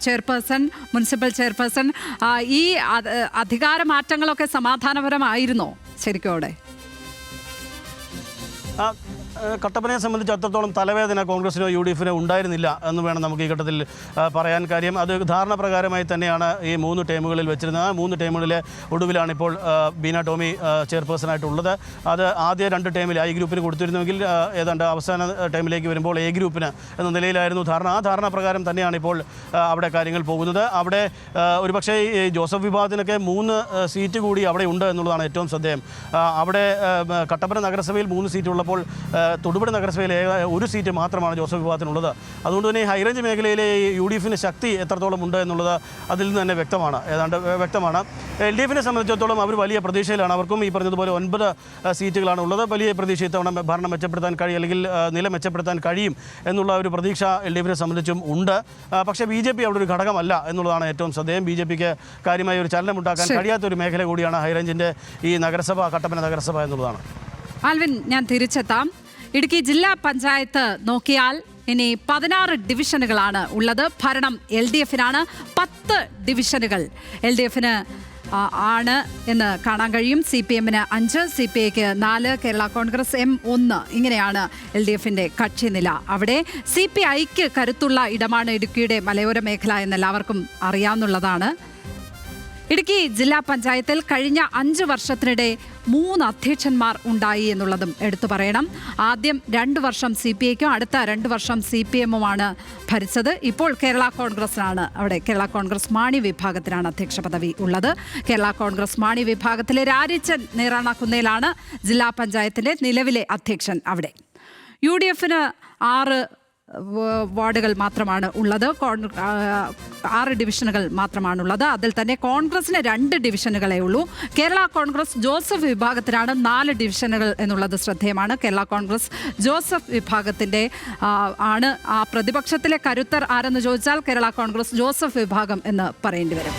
ചെയർപേഴ്സൺ, മുനിസിപ്പൽ ചെയർപേഴ്സൺ. ഈ അധികാര മാറ്റങ്ങളൊക്കെ സമാധാനപരമായിരുന്നോ ശരിക്കും അവിടെ? കട്ടപ്പനയെ സംബന്ധിച്ച് അത്രത്തോളം തലവേദന കോൺഗ്രസിനോ UDF-നോ ഉണ്ടായിരുന്നില്ല എന്ന് വേണം നമുക്ക് ഈ ഘട്ടത്തിൽ പറയാൻ. കാര്യം അത് ധാരണ പ്രകാരമായി തന്നെയാണ് ഈ 3 ടേമുകളിൽ വെച്ചിരുന്നത്. ആ 3 ടേമുകളിലെ ഒടുവിലാണ് ഇപ്പോൾ ബീന ടോമി ചെയർപേഴ്സണായിട്ടുള്ളത്. അത് ആദ്യ 2 ടേമിൽ I ഗ്രൂപ്പിന് കൊടുത്തിരുന്നുവെങ്കിൽ ഏതാണ്ട് അവസാന ടൈമിലേക്ക് വരുമ്പോൾ A ഗ്രൂപ്പിന് എന്ന നിലയിലായിരുന്നു ധാരണ. ആ ധാരണ പ്രകാരം തന്നെയാണ് ഇപ്പോൾ അവിടെ കാര്യങ്ങൾ പോകുന്നത്. അവിടെ ഒരുപക്ഷേ ഈ ജോസഫ് വിഭാഗത്തിനൊക്കെ 3 സീറ്റ് കൂടി അവിടെ ഉണ്ട് എന്നുള്ളതാണ് ഏറ്റവും ശ്രദ്ധേയം. അവിടെ കട്ടപ്പന നഗരസഭയിൽ 3 സീറ്റ് ഉള്ളപ്പോൾ തൊടുപുഴ നഗരസഭയിലെ ഒരു സീറ്റ് മാത്രമാണ് ജോസഫ് വിഭാഗത്തിനുള്ളത്. അതുകൊണ്ട് തന്നെ ഈ ഹൈറേഞ്ച് മേഖലയിലെ യു ഡി എഫിന് ശക്തി എത്രത്തോളം ഉണ്ട് എന്നുള്ളത് അതിൽ നിന്ന് തന്നെ വ്യക്തമാണ്, ഏതാണ്ട് വ്യക്തമാണ്. എൽ ഡി എഫിനെ സംബന്ധിച്ചിടത്തോളം അവർ വലിയ പ്രതീക്ഷയിലാണ്. അവർക്കും ഈ പറഞ്ഞതുപോലെ 9 സീറ്റുകളാണ് ഉള്ളത്. വലിയ പ്രതീക്ഷ ഇത്തവണ ഭരണം മെച്ചപ്പെടുത്താൻ കഴിയും, അല്ലെങ്കിൽ നില മെച്ചപ്പെടുത്താൻ കഴിയും എന്നുള്ള ഒരു പ്രതീക്ഷ എൽ ഡി എഫിനെ സംബന്ധിച്ചും ഉണ്ട്. പക്ഷേ BJP അവിടെ ഒരു ഘടകമല്ല എന്നുള്ളതാണ് ഏറ്റവും ശ്രദ്ധേയം. BJPക്ക് കാര്യമായ ഒരു ചലനമുണ്ടാക്കാൻ കഴിയാത്തൊരു മേഖല കൂടിയാണ് ഹൈറേഞ്ചിൻ്റെ ഈ നഗരസഭ, കട്ടപ്പന നഗരസഭ എന്നുള്ളതാണ്. ആൽവിൻ, ഞാൻ തിരിച്ചെത്താം. ഇടുക്കി ജില്ലാ പഞ്ചായത്ത് നോക്കിയാൽ ഇനി 16 ഡിവിഷനുകളാണ് ഉള്ളത്. ഭരണം LDFനാണ്. 10 ഡിവിഷനുകൾ LDFന് ആണ് എന്ന് കാണാൻ കഴിയും. CPMന് 5, CPIക്ക് 4, കേരള കോൺഗ്രസ് M 1. ഇങ്ങനെയാണ് LDFിൻ്റെ കക്ഷി നില. അവിടെ CPIക്ക് കരുത്തുള്ള ഇടമാണ് ഇടുക്കിയുടെ മലയോര മേഖല എന്നെല്ലാവർക്കും അറിയാവുന്നതാണ്. ഇടുക്കി ജില്ലാ പഞ്ചായത്തിൽ കഴിഞ്ഞ 5 വർഷത്തിനിടെ 3 അധ്യക്ഷന്മാർ ഉണ്ടായി എന്നുള്ളതും എടുത്തു പറയണം. ആദ്യം 2 വർഷം CPIക്കും അടുത്ത 2 വർഷം CPMുമാണ് ഭരിച്ചത്. ഇപ്പോൾ കേരള കോൺഗ്രസിനാണ് അവിടെ. കേരള കോൺഗ്രസ് മാണി വിഭാഗത്തിനാണ് അധ്യക്ഷ പദവി ഉള്ളത്. കേരള കോൺഗ്രസ് മാണി വിഭാഗത്തിലെ രാരിച്ചൻ നേറാണക്കുന്നേലാണ് ജില്ലാ പഞ്ചായത്തിൻ്റെ നിലവിലെ അധ്യക്ഷൻ. അവിടെ UDFന് 6 വാർഡുകൾ മാത്രമാണ് ഉള്ളത്, 6 ഡിവിഷനുകൾ മാത്രമാണുള്ളത്. അതിൽ തന്നെ കോൺഗ്രസിന് 2 ഡിവിഷനുകളേ ഉള്ളൂ. കേരള കോൺഗ്രസ് ജോസഫ് വിഭാഗത്തിനാണ് 4 ഡിവിഷനുകൾ എന്നുള്ളത് ശ്രദ്ധേയമാണ്. കേരള കോൺഗ്രസ് ജോസഫ് വിഭാഗത്തിൻ്റെ ആണ് ആ പ്രതിപക്ഷത്തിലെ കരുത്തർ ആരെന്ന് ചോദിച്ചാൽ കേരള കോൺഗ്രസ് ജോസഫ് വിഭാഗം എന്ന് പറയേണ്ടി വരും.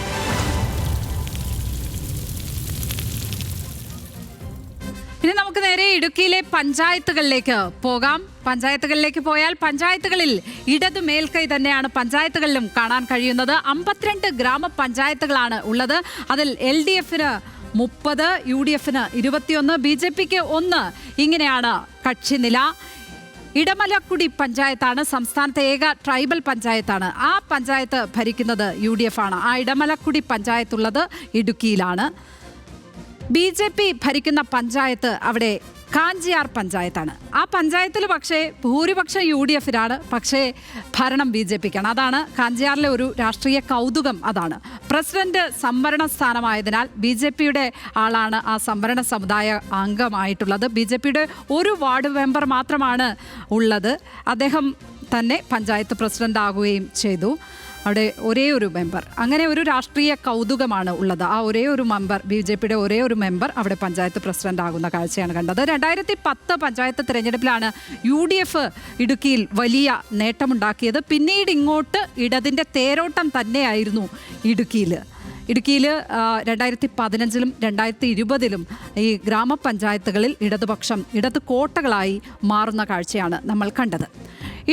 ഇനി നമുക്ക് നേരെ ഇടുക്കിയിലെ പഞ്ചായത്തുകളിലേക്ക് പോകാം. പഞ്ചായത്തുകളിലേക്ക് പോയാൽ പഞ്ചായത്തുകളിൽ ഇടതു മേൽക്കൈ തന്നെയാണ് പഞ്ചായത്തുകളിലും കാണാൻ കഴിയുന്നത്. 52 ഗ്രാമപഞ്ചായത്തുകളാണ് ഉള്ളത്. അതിൽ LDFന് 30, UDFന് 21, BJPക്ക് 1. ഇങ്ങനെയാണ് കക്ഷി നില. ഇടമലക്കുടി പഞ്ചായത്താണ് സംസ്ഥാനത്തെ ഏക ട്രൈബൽ പഞ്ചായത്താണ്. ആ പഞ്ചായത്ത് ഭരിക്കുന്നത് UDF ആണ്. ആ ഇടമലക്കുടി പഞ്ചായത്തുള്ളത് ഇടുക്കിയിലാണ്. BJP ഭരിക്കുന്ന പഞ്ചായത്ത് അവിടെ കാഞ്ചിയാർ പഞ്ചായത്താണ്. ആ പഞ്ചായത്തിൽ പക്ഷേ ഭൂരിപക്ഷം UDFനാണ്, പക്ഷേ ഭരണം BJPക്കാണ്. അതാണ് കാഞ്ചിയാറിലെ ഒരു രാഷ്ട്രീയ കൗതുകം. അതാണ് പ്രസിഡന്റ് സംവരണ സ്ഥാനമായതിനാൽ BJPയുടെ ആളാണ് ആ സംവരണ സമുദായ അംഗമായിട്ടുള്ളത്. BJPയുടെ ഒരു വാർഡ് മെമ്പർ മാത്രമാണ് ഉള്ളത്. അദ്ദേഹം തന്നെ പഞ്ചായത്ത് പ്രസിഡന്റ് ആകുകയും ചെയ്തു. അവിടെ ഒരേ ഒരു മെമ്പർ, അങ്ങനെ ഒരു രാഷ്ട്രീയ കൗതുകമാണ് ഉള്ളത്. ആ ഒരേ ഒരു മെമ്പർ, BJPയുടെ ഒരേ ഒരു മെമ്പർ അവിടെ പഞ്ചായത്ത് പ്രസിഡന്റ് ആകുന്ന കാഴ്ചയാണ് കണ്ടത്. 2010 പഞ്ചായത്ത് തിരഞ്ഞെടുപ്പിലാണ് UDF ഇടുക്കിയിൽ വലിയ നേട്ടമുണ്ടാക്കിയത്. പിന്നീട് ഇങ്ങോട്ട് ഇടതിൻ്റെ തേരോട്ടം തന്നെയായിരുന്നു ഇടുക്കിയിൽ. 2015-ലും 2020-ലും ഈ ഗ്രാമപഞ്ചായത്തുകളിൽ ഇടതുപക്ഷം ഇടത് കോട്ടകളായി മാറുന്ന കാഴ്ചയാണ് നമ്മൾ കണ്ടത്.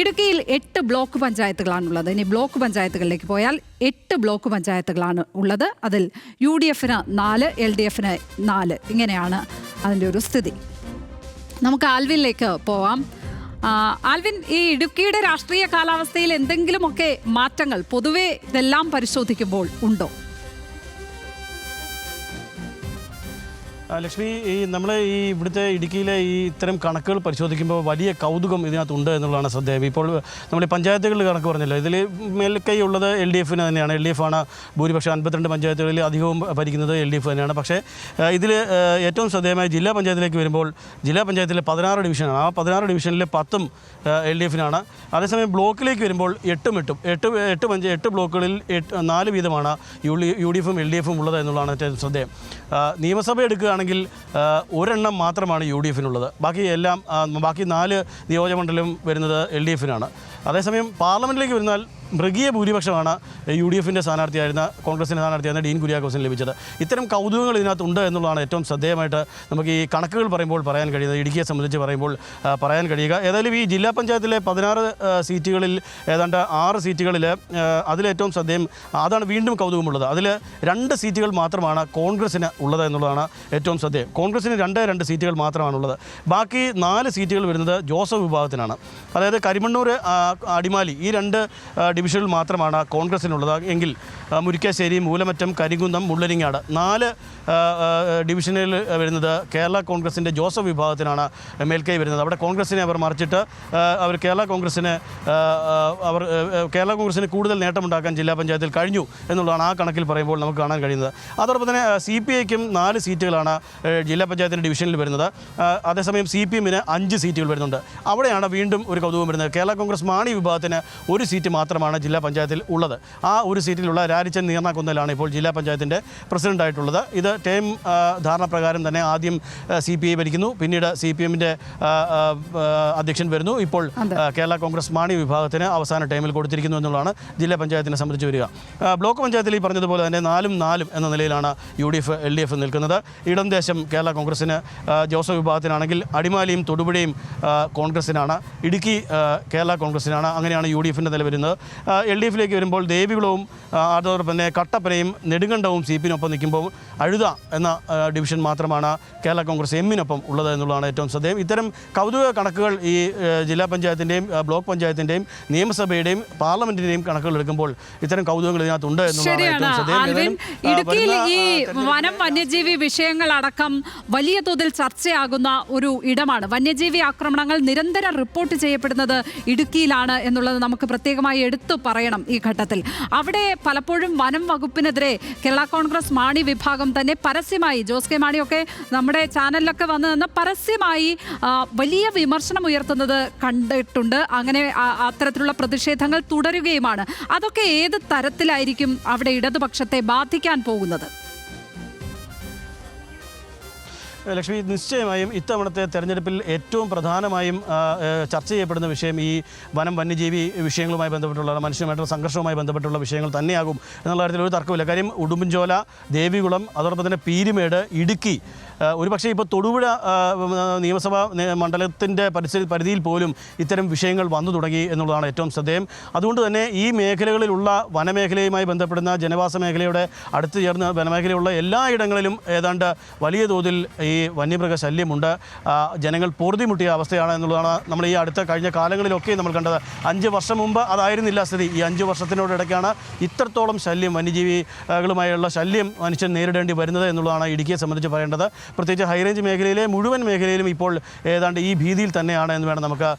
ഇടുക്കിയിൽ 8 ബ്ലോക്ക് പഞ്ചായത്തുകളാണുള്ളത്. ഇനി ബ്ലോക്ക് പഞ്ചായത്തുകളിലേക്ക് പോയാൽ 8 ബ്ലോക്ക് പഞ്ചായത്തുകളാണ് ഉള്ളത്. അതിൽ UDFന് 4, LDFന് 4. ഇങ്ങനെയാണ് അതിൻ്റെ ഒരു സ്ഥിതി. നമുക്ക് ആൽവിനിലേക്ക് പോവാം. ആൽവിൻ, ഈ ഇടുക്കിയുടെ രാഷ്ട്രീയ കാലാവസ്ഥയിൽ എന്തെങ്കിലുമൊക്കെ മാറ്റങ്ങൾ പൊതുവെ ഇതെല്ലാം പരിശോധിക്കുമ്പോൾ ഉണ്ടോ? ലക്ഷ്മി, നമ്മൾ ഇവിടുത്തെ ഇടുക്കിയിലെ ഇത്തരം കണക്കുകൾ പരിശോധിക്കുമ്പോൾ വലിയ കൗതുകം ഇതിനകത്തുണ്ട് എന്നുള്ളതാണ് ശ്രദ്ധേയം. ഇപ്പോൾ നമ്മൾ പഞ്ചായത്തുകളിൽ കണക്ക് പറഞ്ഞല്ലോ, ഇതിൽ മേൽക്കൈ ഉള്ളത് LDFന് തന്നെയാണ്. LDF ആണ് ഭൂരിപക്ഷം. 52 പഞ്ചായത്തുകളിൽ അധികവും ഭരിക്കുന്നത് LDF തന്നെയാണ്. പക്ഷേ ഇതിൽ ഏറ്റവും ശ്രദ്ധേയമായ ജില്ലാ പഞ്ചായത്തിലേക്ക് വരുമ്പോൾ ജില്ലാ പഞ്ചായത്തിലെ 16 ഡിവിഷനാണ്. ആ 16 ഡിവിഷനിൽ 10 LDFനാണ്. അതേസമയം ബ്ലോക്കിലേക്ക് വരുമ്പോൾ 8 ബ്ലോക്കുകളിൽ 4 വീതമാണ് UDFും LDFും ഉള്ളത് എന്നുള്ളതാണ് ഏറ്റവും ശ്രദ്ധേയം. നിയമസഭ എടുക്കുകയാണെങ്കിൽ ഒരെണ്ണം മാത്രമാണ് UDFനുള്ളത്. ബാക്കി 4 നിയോജകമണ്ഡലം വരുന്നത് LDFനാണ്. അതേസമയം പാർലമെൻറ്റിലേക്ക് വരുന്നാൽ മൃഗീയ ഭൂരിപക്ഷമാണ് UDFിൻ്റെ സ്ഥാനാർത്ഥിയായിരുന്ന കോൺഗ്രസിൻ്റെ സ്ഥാനാർത്ഥിയായിരുന്ന ഡീൻ കുര്യാക്കോസിന് ലഭിച്ചത്. ഇത്തരം കൗതുകങ്ങൾ ഇതിനകത്തുണ്ട് എന്നുള്ളതാണ് ഏറ്റവും ശ്രദ്ധേയമായിട്ട് നമുക്ക് ഈ കണക്കുകൾ പറയുമ്പോൾ പറയാൻ കഴിയുന്നത്, ഇടുക്കിയെ സംബന്ധിച്ച് പറയുമ്പോൾ പറയാൻ കഴിയുക. ഏതായാലും ഈ ജില്ലാ പഞ്ചായത്തിലെ 16 സീറ്റുകളിൽ ഏതാണ്ട് 6 സീറ്റുകളിൽ അതിലേറ്റവും ശ്രദ്ധേയം അതാണ് വീണ്ടും കൗതുകമുള്ളത്. അതിൽ 2 സീറ്റുകൾ മാത്രമാണ് കോൺഗ്രസിന് ഉള്ളത് എന്നുള്ളതാണ് ഏറ്റവും ശ്രദ്ധേയം. കോൺഗ്രസിന് 2 സീറ്റുകൾ മാത്രമാണുള്ളത്. ബാക്കി 4 സീറ്റുകൾ വരുന്നത് ജോസഫ് വിഭാഗത്തിനാണ്. അതായത് കരിമണ്ണൂർ, അടിമാലി ഈ 2 ഡിവിഷനിൽ മാത്രമാണ് കോൺഗ്രസിനുള്ളത് എങ്കിൽ മുരിക്കാശ്ശേരി, മൂലമറ്റം, കരിങ്കുന്നം, മുള്ളരിങ്ങാട് 4 ഡിവിഷനിൽ വരുന്നത് കേരള കോൺഗ്രസിൻ്റെ ജോസഫ് വിഭാഗത്തിനാണ് മേൽക്കൈ വരുന്നത്. അവിടെ കോൺഗ്രസിനെ അവർ മറിച്ചിട്ട് അവർ കേരള കോൺഗ്രസിന് കൂടുതൽ നേട്ടമുണ്ടാക്കാൻ ജില്ലാ പഞ്ചായത്തിൽ കഴിഞ്ഞു എന്നുള്ളതാണ് ആ കണക്കിൽ പറയുമ്പോൾ നമുക്ക് കാണാൻ കഴിയുന്നത്. അതോടൊപ്പം തന്നെ CPIക്കും 4 സീറ്റുകളാണ് ജില്ലാ പഞ്ചായത്തിൻ്റെ ഡിവിഷനിൽ വരുന്നത്. അതേസമയം CPMന് 5 സീറ്റുകൾ വരുന്നുണ്ട്. അവിടെയാണ് വീണ്ടും ഒരു കൗതുകം വരുന്നത്. കേരള കോൺഗ്രസ് മാണി വിഭാഗത്തിന് 1 സീറ്റ് മാത്രമാണ് ജില്ലാ പഞ്ചായത്തിൽ ഉള്ളത്. ആ ഒരു സീറ്റിലുള്ള രാരിച്ചൻ നീർനാക്കുന്നലാണ് ഇപ്പോൾ ജില്ലാ പഞ്ചായത്തിൻ്റെ പ്രസിഡൻ്റായിട്ടുള്ളത്. ഇത് ടേം ധാരണ പ്രകാരം തന്നെ ആദ്യം CPI ഭരിക്കുന്നു, പിന്നീട് CPMൻ്റെ അധ്യക്ഷൻ വരുന്നു. ഇപ്പോൾ കേരള കോൺഗ്രസ് മാണി വിഭാഗത്തിന് അവസാന ടൈമിൽ കൊടുത്തിരിക്കുന്നു എന്നുള്ളതാണ് ജില്ലാ പഞ്ചായത്തിനെ സംബന്ധിച്ച് വരിക. ബ്ലോക്ക് പഞ്ചായത്തിൽ ഈ പറഞ്ഞതുപോലെ തന്നെ 4-4 എന്ന നിലയിലാണ് UDF LDF നിൽക്കുന്നത്. ഇടംദേശം കേരള കോൺഗ്രസിന് ജോസഫ് വിഭാഗത്തിനാണെങ്കിൽ അടിമാലിയും തൊടുപുഴയും കോൺഗ്രസിനാണ്. ഇടുക്കി കേരള കോൺഗ്രസിനാണ്. അങ്ങനെയാണ് UDFൻ്റെ നില വരുന്നത്. LDFിലേക്ക് വരുമ്പോൾ ദേവികുളവും അതോടൊപ്പം തന്നെ കട്ടപ്പനയും നെടുങ്കണ്ടവും CPനൊപ്പം നിൽക്കുമ്പോൾ അഴുത എന്ന ഡിവിഷൻ മാത്രമാണ് കേരള കോൺഗ്രസ് എമ്മിനൊപ്പം ഉള്ളത് എന്നുള്ളതാണ് ഏറ്റവും ശ്രദ്ധേയം. ഇത്തരം കൗതുക കണക്കുകൾ ഈ ജില്ലാ പഞ്ചായത്തിൻ്റെയും ബ്ലോക്ക് പഞ്ചായത്തിൻ്റെയും നിയമസഭയുടെയും പാർലമെന്റിൻ്റെയും കണക്കുകൾ എടുക്കുമ്പോൾ ഇത്തരം കൗതുകങ്ങൾ ഇതിനകത്തുണ്ട് എന്നുള്ളതാണ് ഏറ്റവും ശ്രദ്ധേയം. ഇടുക്കിയിൽ ഈ വനം വന്യജീവി വിഷയങ്ങളടക്കം വലിയ തോതിൽ ചർച്ചയാകുന്ന ഒരു ഇടമാണ്. വന്യജീവി ആക്രമണങ്ങൾ നിരന്തരം റിപ്പോർട്ട് ചെയ്യപ്പെടുന്നത് ഇടുക്കിയിലാണ് എന്നുള്ളത് നമുക്ക് പ്രത്യേകമായി എടുത്തു പറയണം ഈ ഘട്ടത്തിൽ. അവിടെ പലപ്പോഴും വനം വകുപ്പിനെതിരെ കേരള കോൺഗ്രസ് മാണി വിഭാഗം തന്നെ പരസ്യമായി, ജോസ് കെ മാണിയൊക്കെ നമ്മുടെ ചാനലിലൊക്കെ വന്നു നിന്ന് പരസ്യമായി വലിയ വിമർശനം ഉയർത്തുന്നത് കണ്ടിട്ടുണ്ട്. അങ്ങനെ അത്തരത്തിലുള്ള പ്രതിഷേധങ്ങൾ തുടരുകയുമാണ്. അതൊക്കെ ഏത് തരത്തിലായിരിക്കും അവിടെ ഇടതുപക്ഷത്തെ ബാധിക്കാൻ പോകുന്നത്? ലക്ഷ്മി, നിശ്ചയമായും ഇത്തവണത്തെ തെരഞ്ഞെടുപ്പിൽ ഏറ്റവും പ്രധാനമായും ചർച്ച ചെയ്യപ്പെടുന്ന വിഷയം ഈ വനം വന്യജീവി വിഷയങ്ങളുമായി ബന്ധപ്പെട്ടുള്ള മനുഷ്യമായിട്ടുള്ള സംഘർഷവുമായി ബന്ധപ്പെട്ടുള്ള വിഷയങ്ങൾ തന്നെയാകും എന്നുള്ള കാര്യത്തിൽ ഒരു തർക്കമില്ല. കാര്യം ഉടുമ്പൻചോല, ദേവികുളം, അതോടൊപ്പം തന്നെ പീരുമേട്, ഇടുക്കി, ഒരുപക്ഷെ ഇപ്പോൾ തൊടുപുഴ നിയമസഭാ മണ്ഡലത്തിൻ്റെ പരിധിയിൽ പോലും ഇത്തരം വിഷയങ്ങൾ വന്നു തുടങ്ങി എന്നുള്ളതാണ് ഏറ്റവും ശ്രദ്ധേയം. അതുകൊണ്ട് തന്നെ ഈ മേഖലകളിലുള്ള വനമേഖലയുമായി ബന്ധപ്പെടുന്ന ജനവാസ മേഖലയുടെ അടുത്ത് ചേർന്ന വനമേഖലയുള്ള എല്ലായിടങ്ങളിലും ഏതാണ്ട് വലിയ തോതിൽ ഈ വന്യമൃഗ ശല്യമുണ്ട്. ജനങ്ങൾ പൊറുതിമുട്ടിയ അവസ്ഥയാണ് എന്നുള്ളതാണ് നമ്മൾ ഈ കഴിഞ്ഞ കാലങ്ങളിലൊക്കെ നമ്മൾ കണ്ടത്. 5 വർഷം മുമ്പ് അതായിരുന്നില്ല സ്ഥിതി. ഈ 5 വർഷത്തിനോടിടയ്ക്കാണ് ഇത്രത്തോളം ശല്യം, വന്യജീവികളുമായുള്ള ശല്യം മനുഷ്യൻ നേരിടേണ്ടി വരുന്നത് എന്നുള്ളതാണ് ഇടുക്കിയെ സംബന്ധിച്ച് പറയേണ്ടത്. പ്രത്യേകിച്ച് ഹൈറേഞ്ച് മേഖലയിലെ മുഴുവൻ മേഖലയിലും ഇപ്പോൾ ഏതാണ്ട് ഈ ഭീതിയിൽ തന്നെയാണ് എന്ന് വേണം നമുക്ക്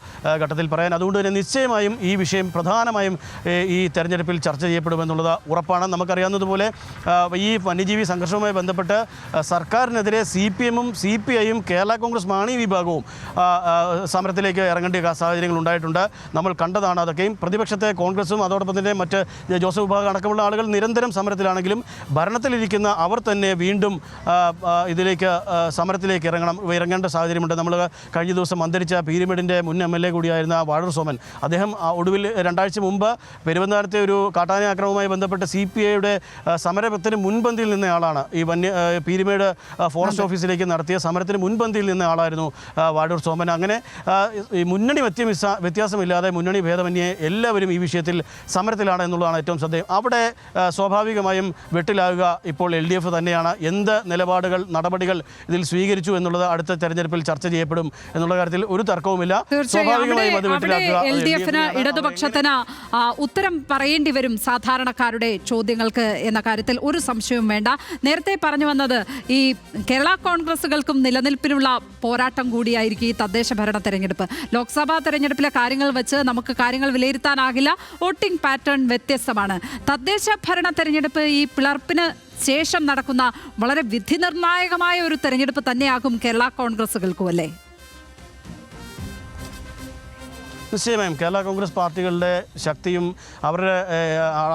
ഘട്ടത്തിൽ പറയാൻ. അതുകൊണ്ട് തന്നെ നിശ്ചയമായും ഈ വിഷയം പ്രധാനമായും ഈ തെരഞ്ഞെടുപ്പിൽ ചർച്ച ചെയ്യപ്പെടുമെന്നുള്ളത് ഉറപ്പാണ്. നമുക്കറിയാവുന്നതുപോലെ ഈ വന്യജീവി സംഘർഷവുമായി ബന്ധപ്പെട്ട് സർക്കാരിനെതിരെ CPMും CPIയും കേരള കോൺഗ്രസ് മാണി വിഭാഗവും സമരത്തിലേക്ക് ഇറങ്ങേണ്ട സാഹചര്യങ്ങൾ ഉണ്ടായിട്ടുണ്ട്. നമ്മൾ കണ്ടതാണ് അതൊക്കെയും. പ്രതിപക്ഷത്തെ കോൺഗ്രസും അതോടൊപ്പം തന്നെ മറ്റ് ജോസഫ് വിഭാഗം അടക്കമുള്ള ആളുകൾ നിരന്തരം സമരത്തിലാണെങ്കിലും ഭരണത്തിലിരിക്കുന്ന അവർ തന്നെ വീണ്ടും ഇതിലേക്ക് സമരത്തിലേക്ക് ഇറങ്ങേണ്ട സാഹചര്യമുണ്ട്. നമ്മൾ കഴിഞ്ഞ ദിവസം അന്തരിച്ച പീരുമേടിൻ്റെ മുൻ MLA കൂടിയായിരുന്ന വാഴൂർ സോമൻ, അദ്ദേഹം ഒടുവിൽ 2 ആഴ്ച മുമ്പ് പെരുവന്താനത്തെ ഒരു കാട്ടാന ആക്രമണവുമായി ബന്ധപ്പെട്ട് CPIയുടെ സമരത്തിന് മുൻപന്തിയിൽ നിന്ന ആളാണ്. ഈ പീരുമേട് ഫോറസ്റ്റ് ഓഫീസിലേക്ക് നടത്തിയ സമരത്തിന് മുൻപന്തിയിൽ നിന്ന ആളായിരുന്നു വാഴൂർ സോമൻ. അങ്ങനെ ഈ മുന്നണി വ്യത്യാസമില്ലാതെ മുന്നണി ഭേദമന്യേ എല്ലാവരും ഈ വിഷയത്തിൽ സമരത്തിലാണ് എന്നുള്ളതാണ് ഏറ്റവും ശ്രദ്ധേയം. അവിടെ സ്വാഭാവികമായും വെട്ടിലാകുക ഇപ്പോൾ LDF തന്നെയാണ്. എന്ത് നിലപാടുകൾ, നടപടികൾ ഇതിൽ സ്വീകരിച്ചു എന്നുള്ളത് അടുത്ത തെരഞ്ഞെടുപ്പിൽ ചർച്ച ചെയ്യപ്പെടും എന്നുള്ള കാര്യത്തിൽ ഒരു തർക്കവുമില്ല. സ്വാഭാവികമായും അത് LDFന്, ഇടതുപക്ഷത്തിന് ഉത്തരം പറയേണ്ടി വരും സാധാരണക്കാരുടെ ചോദ്യങ്ങൾക്ക് എന്ന കാര്യത്തിൽ ഒരു സംശയവും വേണ്ട. നേരത്തെ പറഞ്ഞു വന്നത് ഈ കേരള കോൺഗ്രസുകൾക്കും നിലനിൽപ്പിനുള്ള പോരാട്ടം കൂടിയായിരിക്കും ഈ തദ്ദേശ ഭരണ തെരഞ്ഞെടുപ്പ്. ലോക്സഭാ തെരഞ്ഞെടുപ്പിലെ കാര്യങ്ങൾ വെച്ച് നമുക്ക് കാര്യങ്ങൾ വിലയിരുത്താനാകില്ല. വോട്ടിംഗ് പാറ്റേൺ വ്യത്യസ്തമാണ്. തദ്ദേശ ഭരണ തെരഞ്ഞെടുപ്പ് ഈ പിളർപ്പിന് ശേഷം നടക്കുന്ന വളരെ വിധി നിർണായകമായ ഒരു തെരഞ്ഞെടുപ്പ് തന്നെയാകും കേരള കോൺഗ്രസുകൾക്കും, അല്ലേ? നിശ്ചയമായും കേരള കോൺഗ്രസ് പാർട്ടികളുടെ ശക്തിയും അവരുടെ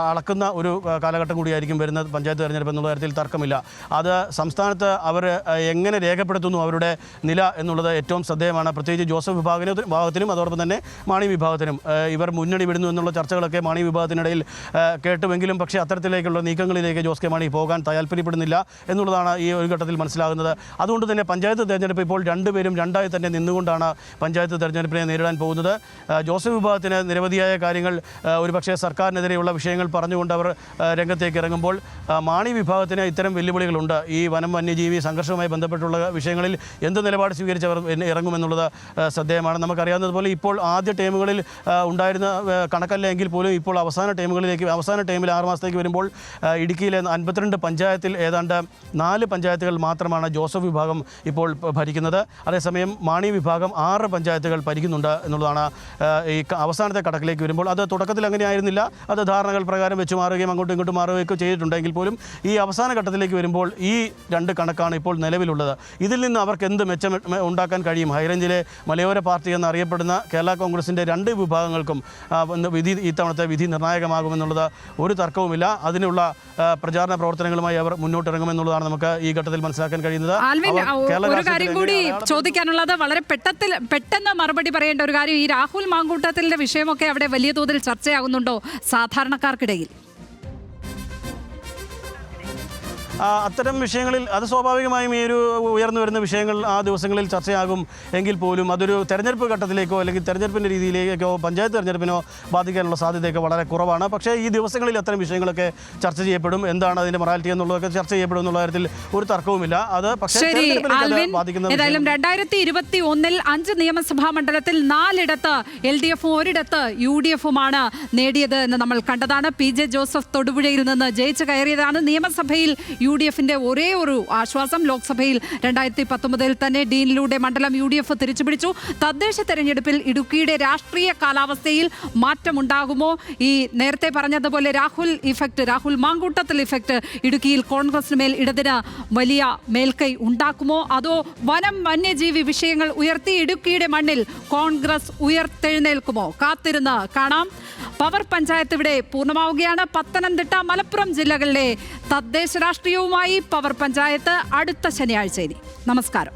അളക്കുന്ന ഒരു കാലഘട്ടം കൂടിയായിരിക്കും വരുന്ന പഞ്ചായത്ത് തെരഞ്ഞെടുപ്പ് എന്നുള്ള കാര്യത്തിൽ തർക്കമില്ല. അത് സംസ്ഥാനത്ത് അവർ എങ്ങനെ രേഖപ്പെടുത്തുന്നു അവരുടെ നില എന്നുള്ളത് ഏറ്റവും ശ്രദ്ധേയമാണ്. പ്രത്യേകിച്ച് ജോസഫ് വിഭാഗത്തിനും അതോടൊപ്പം തന്നെ മാണി വിഭാഗത്തിനും ഇവർ മുന്നണി വിടുന്നു എന്നുള്ള ചർച്ചകളൊക്കെ മാണി വിഭാഗത്തിനിടയിൽ കേട്ടുമെങ്കിലും പക്ഷേ അത്തരത്തിലേക്കുള്ള നീക്കങ്ങളിലേക്ക് ജോസ് കെ മാണി പോകാൻ താല്പര്യപ്പെടുന്നില്ല എന്നുള്ളതാണ് ഈ ഒരു ഘട്ടത്തിൽ മനസ്സിലാകുന്നത്. അതുകൊണ്ട് തന്നെ പഞ്ചായത്ത് തെരഞ്ഞെടുപ്പ് ഇപ്പോൾ രണ്ടുപേരും രണ്ടായി തന്നെ നിന്നുകൊണ്ടാണ് പഞ്ചായത്ത് തെരഞ്ഞെടുപ്പിനെ നേരിടാൻ പോകുന്നത്. ജോസഫ് വിഭാഗത്തിന് നിരവധിയായ കാര്യങ്ങൾ ഒരുപക്ഷെ സർക്കാരിനെതിരെയുള്ള വിഷയങ്ങൾ പറഞ്ഞുകൊണ്ട് അവർ രംഗത്തേക്ക് ഇറങ്ങുമ്പോൾ മാണി വിഭാഗത്തിന് ഇത്തരം വെല്ലുവിളികളുണ്ട്. ഈ വനം വന്യജീവി സംഘർഷവുമായി ബന്ധപ്പെട്ടുള്ള വിഷയങ്ങളിൽ എന്ത് നിലപാട് സ്വീകരിച്ചവർ ഇറങ്ങുമെന്നുള്ളത് ശ്രദ്ധേയമാണ്. നമുക്കറിയാവുന്നതുപോലെ ഇപ്പോൾ ആദ്യ ടൈമുകളിൽ ഉണ്ടായിരുന്ന കണക്കല്ല എങ്കിൽ പോലും ഇപ്പോൾ അവസാന ടൈമിൽ 6 മാസത്തേക്ക് വരുമ്പോൾ ഇടുക്കിയിലെ 52 പഞ്ചായത്തിൽ ഏതാണ്ട് 4 പഞ്ചായത്തുകൾ മാത്രമാണ് ജോസഫ് വിഭാഗം ഇപ്പോൾ ഭരിക്കുന്നത്. അതേസമയം മാണി വിഭാഗം 6 പഞ്ചായത്തുകൾ ഭരിക്കുന്നുണ്ട് എന്നുള്ളതാണ് ഈ അവസാനത്തെ കണക്കിലേക്ക് വരുമ്പോൾ. അത് തുടക്കത്തിൽ അങ്ങനെ ആയിരുന്നില്ല. അത് ധാരണകൾ പ്രകാരം വെച്ച് മാറുകയും അങ്ങോട്ടും ഇങ്ങോട്ടും മാറുകയൊക്കെ ചെയ്തിട്ടുണ്ടെങ്കിൽ പോലും ഈ അവസാന ഘട്ടത്തിലേക്ക് വരുമ്പോൾ ഈ 2 കണക്കാണ് ഇപ്പോൾ നിലവിലുള്ളത്. ഇതിൽ നിന്ന് അവർക്ക് എന്ത് മെച്ചം ഉണ്ടാക്കാൻ കഴിയും? ഹൈറേഞ്ചിലെ മലയോര പാർട്ടി എന്നറിയപ്പെടുന്ന കേരള കോൺഗ്രസിൻ്റെ 2 വിഭാഗങ്ങൾക്കും ഇത്തവണത്തെ വിധി നിർണായകമാകുമെന്നുള്ളത് ഒരു തർക്കവുമില്ല. അതിനുള്ള പ്രചാരണ പ്രവർത്തനങ്ങളുമായി അവർ മുന്നോട്ടിറങ്ങുമെന്നുള്ളതാണ് നമുക്ക് ഈ ഘട്ടത്തിൽ മനസ്സിലാക്കാൻ കഴിയുന്നത്. ഒരു കാര്യം കൂടി ചോദിക്കാനുള്ളത്, വളരെ പെട്ടെന്ന് മറുപടി പറയേണ്ട ഒരു കാര്യം, ഈ രാഹുൽ മാങ്കൂട്ടത്തിലെ വിഷയമൊക്കെ അവിടെ വലിയ തോതിൽ ചർച്ചയാകുന്നുണ്ടോ സാധാരണക്കാർക്കിടയിൽ? അത്തരം വിഷയങ്ങളിൽ അത് സ്വാഭാവികമായും ഈ ഒരു ഉയർന്നു വരുന്ന വിഷയങ്ങൾ ആ ദിവസങ്ങളിൽ ചർച്ചയാകും എങ്കിൽ പോലും അതൊരു തെരഞ്ഞെടുപ്പ് ഘട്ടത്തിലേക്കോ അല്ലെങ്കിൽ തെരഞ്ഞെടുപ്പിൻ്റെ രീതിയിലേക്കോ പഞ്ചായത്ത് തെരഞ്ഞെടുപ്പിനോ ബാധിക്കാനുള്ള സാധ്യതയൊക്കെ വളരെ കുറവാണ്. പക്ഷേ ഈ ദിവസങ്ങളിൽ അത്തരം വിഷയങ്ങളൊക്കെ ചർച്ച ചെയ്യപ്പെടും. എന്താണ് അതിൻ്റെ മൊറാലിറ്റി എന്നുള്ളതൊക്കെ ചർച്ച ചെയ്യപ്പെടും എന്നുള്ള കാര്യത്തിൽ ഒരു തർക്കവുമില്ല. അത് പക്ഷേ ഏതായാലും 2021 5 നിയമസഭാ മണ്ഡലത്തിൽ 4 LDFും 1 UDFുമാണ് നേടിയത് എന്ന് നമ്മൾ കണ്ടതാണ്. PJ ജോസഫ് തൊടുപുഴയിൽ നിന്ന് ജയിച്ചു കയറിയതാണ്. നിയമസഭയിൽ UDFിന്റെ ഒരേ ഒരു ആശ്വാസം, ലോക്സഭയിൽ 2019 തന്നെ ഡീനിലൂടെ മണ്ഡലം UDF തിരിച്ചുപിടിച്ചു. തദ്ദേശ തെരഞ്ഞെടുപ്പിൽ ഇടുക്കിയുടെ രാഷ്ട്രീയ കാലാവസ്ഥയിൽ മാറ്റമുണ്ടാകുമോ? ഈ നേരത്തെ പറഞ്ഞതുപോലെ രാഹുൽ മാങ്കൂട്ടത്തിൽ ഇഫക്റ്റ് ഇടുക്കിയിൽ കോൺഗ്രസിന് മേൽ ഇടതിന് വലിയ മേൽക്കൈ ഉണ്ടാക്കുമോ? അതോ വന്യജീവി വിഷയങ്ങൾ ഉയർത്തി ഇടുക്കിയുടെ മണ്ണിൽ കോൺഗ്രസ് ഉയർത്തെഴുന്നേൽക്കുമോ? കാത്തിരുന്ന് കാണാം. പവർ പഞ്ചായത്ത് ഇവിടെ പൂർണ്ണമാവുകയാണ്. പത്തനംതിട്ട, മലപ്പുറം ജില്ലകളിലെ തദ്ദേശ രാഷ്ട്രീയവുമായി പവർ പഞ്ചായത്ത് അടുത്ത ശനിയാഴ്ച. നമസ്കാരം.